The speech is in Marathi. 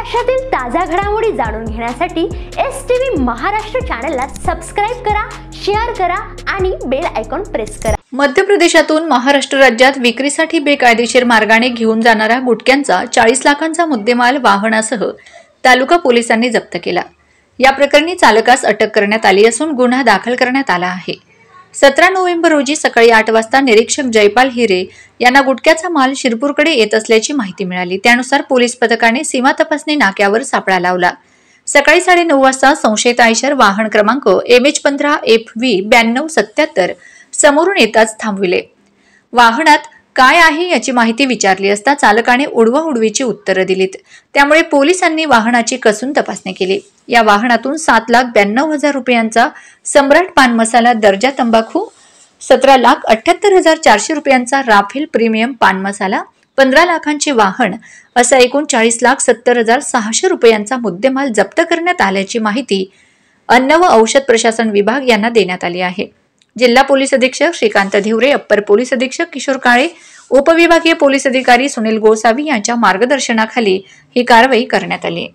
महाराष्ट्रातील ताज्या घडामोडी जाणून घेण्यासाठी STV महाराष्ट्र चॅनलला सबस्क्राइब करा, शेअर करा आणि बेल आयकॉन प्रेस करा। मध्य प्रदेशातून महाराष्ट्र राज्यात विक्रीसाठी बेकायदेशीर मार्गाने घेऊन जाणारा गुटख्यांचा 40 लाखांचा मुद्देमाल वाहनासह तालुका पोलिसांनी जप्त केला। या प्रकरणी चालकास अटक करण्यात आली असून गुन्हा दाखल करण्यात आला आहे। 17 नोव्हेंबर रोजी सकाळी 8 वाजता निरीक्षक जयपाल हिरे यांना गुटख्याचा माल शिरपूरकडे येत असल्याची माहिती मिळाली। त्यानुसार पोलीस पथकाने सीमा तपासणी नाक्यावर सापळा लावला। सकाळी 9:30 वाजता संशयित आयशर वाहन क्रमांक MH15FV 9277 समोरून येताच थांबविले। वाहनात काय आहे याची माहिती विचारली असता चालकाने उडवाउडवीची उत्तरे दिलीत। त्यामुळे पोलिसांनी वाहनाची कसून तपासणी केली। या वाहनातून 7,92,000 रुपयांचा सम्राट पान मसाला दर्जा तंबाखू, 17,78,400 रुपयांचा राफेल प्रीमियम पान मसाला, 15 लाखांचे वाहन असा एकूण 40,70,600 रुपयांचा मुद्देमाल जप्त करण्यात आल्याची माहिती अन्न व औषध प्रशासन विभाग यांना देण्यात आली आहे। जिल्हा पोलीस अधीक्षक श्रीकांत धिवरे, अप्पर पोलीस अधीक्षक किशोर काळे, उपविभागीय पोलीस अधिकारी सुनील गोसावी यांच्या मार्गदर्शनाखाली ही कारवाई करण्यात आली।